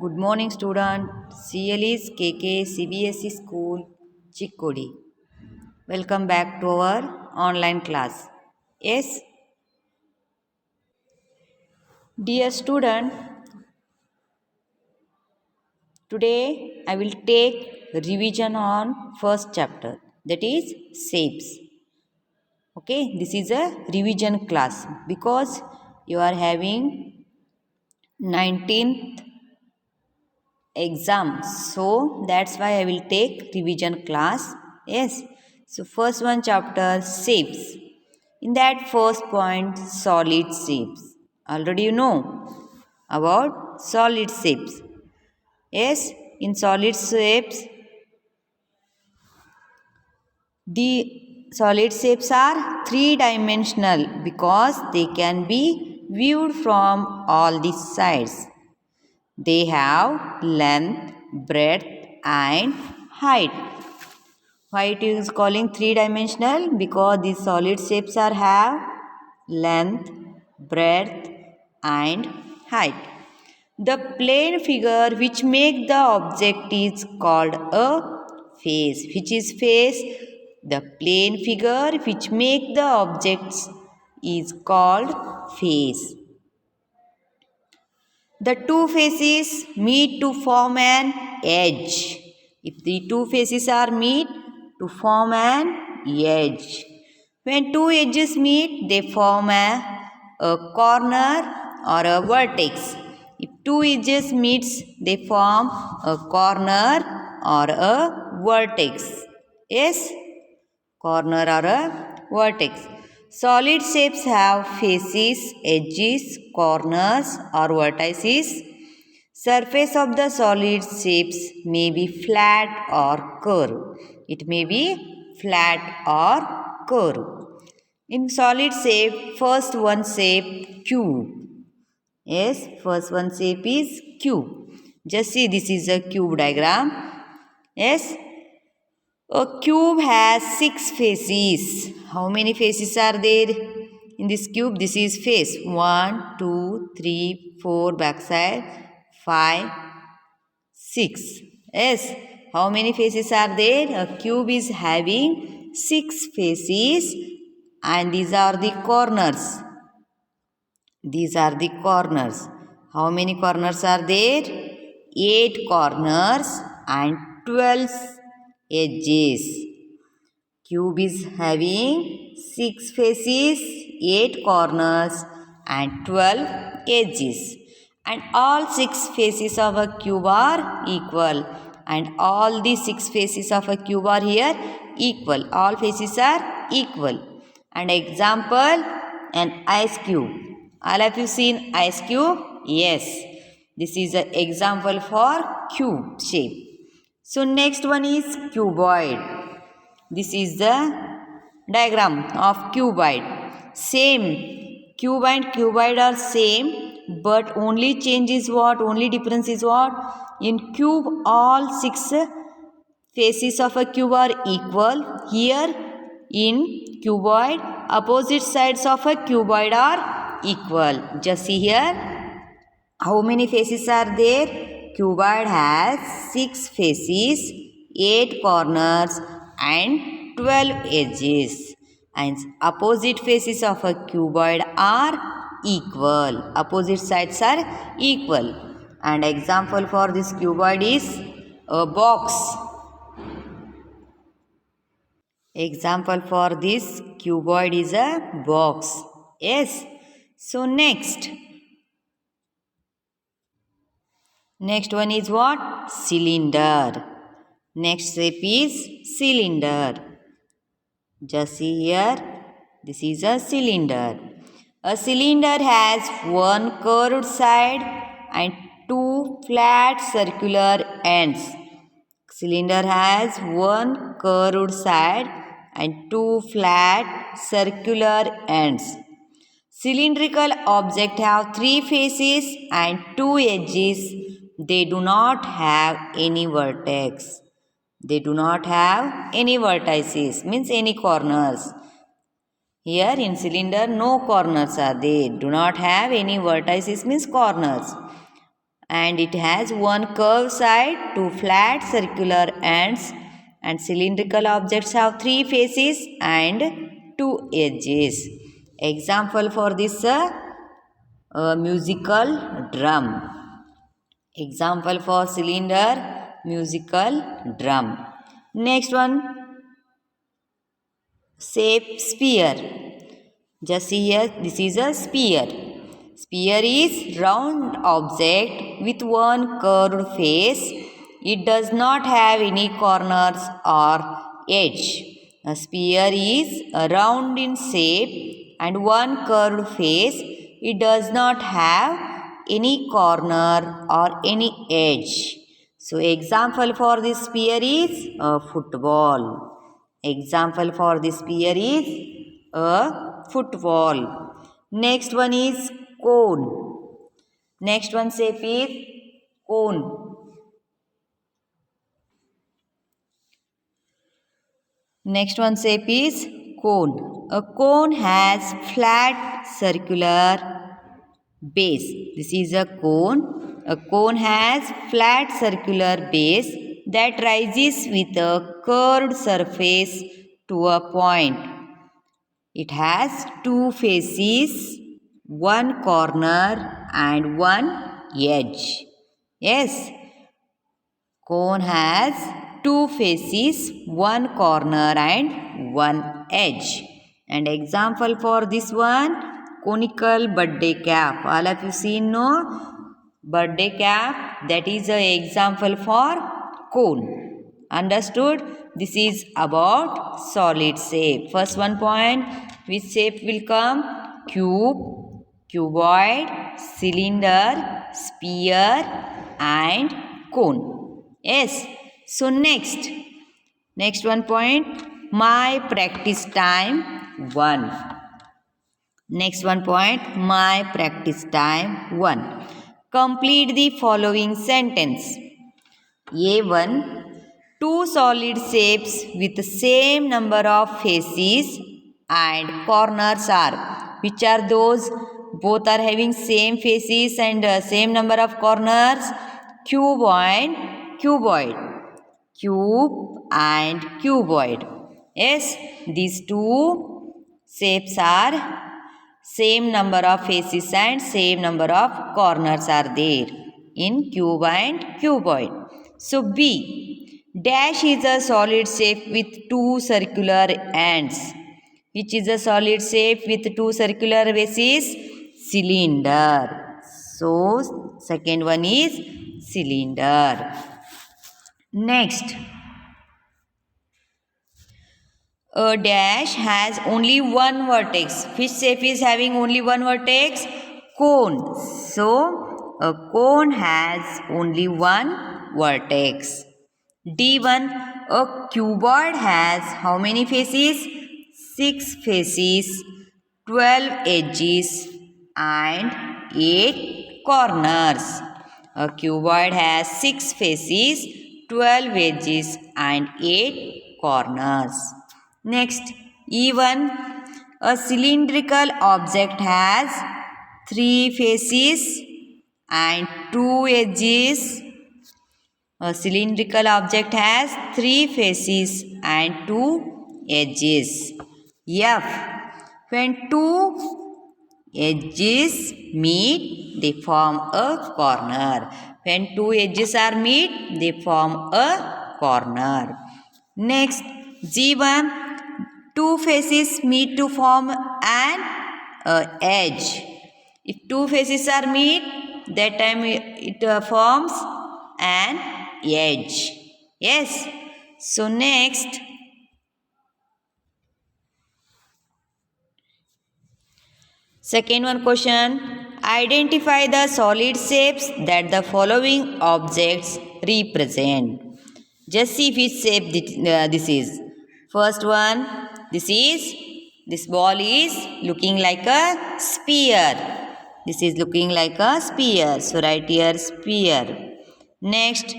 Good morning, student. CLE's KK CBSE School, Chikkodi. Welcome back to our online class. Yes, dear student, today I will take revision on first chapter, that is shapes. Okay, this is a revision class because you are having 19th exam, so that's why I will take revision class. Yes, so first one chapter shapes. In that first point, solid shapes, already you know about solid shapes. Yes, in solid shapes, the solid shapes are three dimensional because they can be viewed from all the sides. They have length, breadth and height. Why it is calling three dimensional? Because these solid shapes are have length, breadth and height. The plane figure which make the object is called a face. Which is face? The plane figure which make the objects is called face. The two faces meet to form an edge. If the two faces are meet to form an edge. When two edges meet, they form a corner or a vertex. If two edges meets, they form a corner or a vertex. Yes? Corner or a vertex. Solid shapes have faces, edges, corners or vertices. Surface of the solid shapes may be flat or curved. It may be flat or curved. In solid shape, first one shape cube. Yes, first one shape is cube. Just see, this is a cube diagram. Yes, a cube has 6 faces. How many faces are there in this cube? This is face. 1, 2, 3, 4 backside, 5, 6. Yes. How many faces are there? A cube is having 6 faces and these are the corners. These are the corners. How many corners are there? 8 corners and 12 edges. Cube is having 6 faces, 8 corners and 12 edges. And all 6 faces of a cube are equal. And all the 6 faces of a cube are here equal. All faces are equal. And example, an ice cube. All of you seen ice cube? Yes. This is an example for cube shape. So next one is cuboid. This is the diagram of cuboid. Same. Cube and cuboid are same, but only change is what? Only difference is what? In cube, all 6 faces of a cube are equal. Here in cuboid, opposite sides of a cuboid are equal. Just see here. How many faces are there? Cuboid has 6 faces, 8 corners and 12 edges. And opposite faces of a cuboid are equal. Opposite sides are equal. And example for this cuboid is a box. Example for this cuboid is a box. Yes. So next one is what? Cylinder. Next shape is cylinder. Just see here. This is a cylinder. A cylinder has one curved side and two flat circular ends. Cylinder has one curved side and two flat circular ends. Cylindrical objects have 3 faces and 2 edges. They do not have any vertex. They do not have any vertices, means any corners. Here in cylinder, no corners are there. Do not have any vertices, means corners. and it has one curved side, two flat circular ends, and cylindrical objects have three faces and two edges. Example for this musical drum. Example for cylinder, musical drum. Next one, shape sphere. Just see here, this is a sphere. Sphere is round object with one curved face. It does not have any corners or edge. A sphere is round in shape and one curved face. It does not have any corner or any edge. So example for this sphere is a football. Example for this sphere is a football. Next one is cone. Next one shape is cone. Next one shape is cone. A cone has flat circular base. This is a cone. A cone has flat circular base that rises with a curved surface to a point. It has two faces, one corner and one edge. Yes, cone has two faces, one corner and one edge. And example for this one, conical birthday cap. All of you seen, no? Birthday cap, that is an example for cone. Understood? This is about solid shape. First one point, which shape will come? Cube, cuboid, cylinder, sphere and cone. Yes. So next one point, my practice time 1. Next one point, my practice time 1. Complete the following sentence. A1, two solid shapes with the same number of faces and corners are. Which are those? Both are having same faces and same number of corners. Cube and cuboid. Cube and cuboid. Yes, these two shapes are same number of faces and same number of corners are there in cube and cuboid. So B, dash is a solid shape with two circular ends. Which is a solid shape with two circular bases? Cylinder. So second one is cylinder. Next, a dash has only one vertex. Which shape is having only one vertex? Cone. So, a cone has only one vertex. D1, a cuboid has how many faces? 6 faces, 12 edges and 8 corners. A cuboid has 6 faces, 12 edges and 8 corners. Next, E1, a cylindrical object has 3 faces and 2 edges. A cylindrical object has 3 faces and 2 edges. F, when 2 edges meet, they form a corner. When 2 edges are meet, they form a corner. Next, G1, 2 faces meet to form an edge. If 2 faces are meet, that time it forms an edge. Yes. So next, second one question, identify the solid shapes that the following objects represent. Just see which shape this is. First one, this ball is looking like a sphere. This is looking like a sphere. So write here sphere. Next,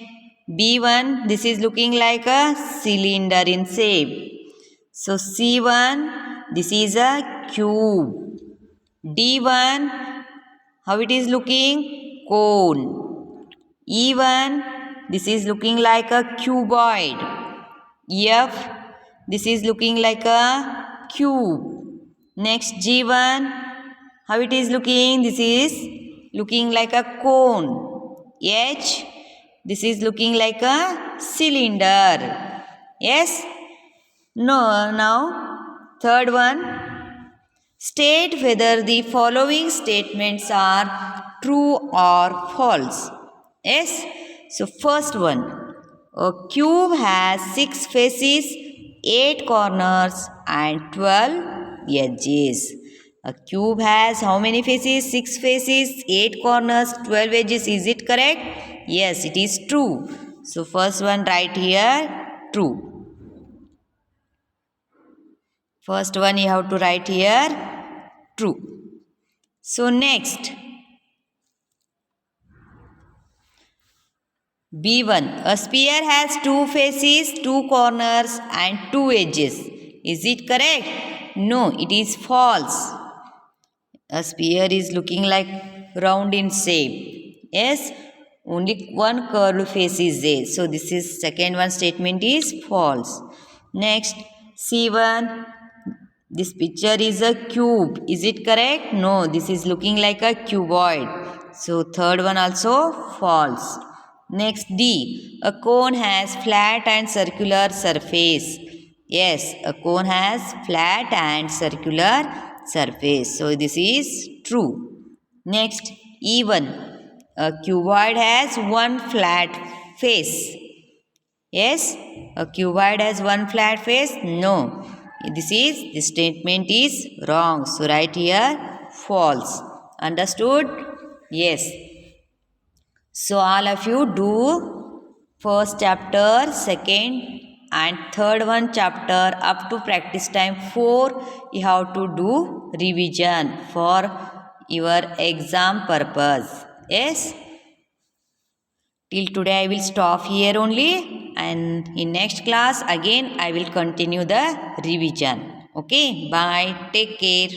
B1, this is looking like a cylinder in shape. So C1, this is a cube. D1, how it is looking? Cone. E1, this is looking like a cuboid. F, this is looking like a cube. Next G1, how it is looking? This is looking like a cone. H, this is looking like a cylinder. Yes? No, now third one. State whether the following statements are true or false. Yes? So first one. A cube has 6 faces, 8 corners and 12 edges. A cube has how many faces? 6 faces, 8 corners, 12 edges. Is it correct? Yes, it is true. So first one right here, true. First one you have to write here, true. So next, B1. A sphere has 2 faces, 2 corners and 2 edges. Is it correct? No, it is false. A sphere is looking like round in shape. Yes, only one curved face is there. So this is second one statement is false. Next, C1. This picture is a cube. Is it correct? No, this is looking like a cuboid. So third one also false. Next D. A cone has flat and circular surface. Yes, a cone has flat and circular surface. So this is true. Next E1. A cuboid has one flat face. Yes, a cuboid has one flat face. No, this statement is wrong. So write here false. Understood? Yes. So all of you do first chapter, second and third one chapter up to practice time 4. You have to do revision for your exam purpose. Yes. Till today I will stop here only, and in next class again I will continue the revision. Okay, bye, take care.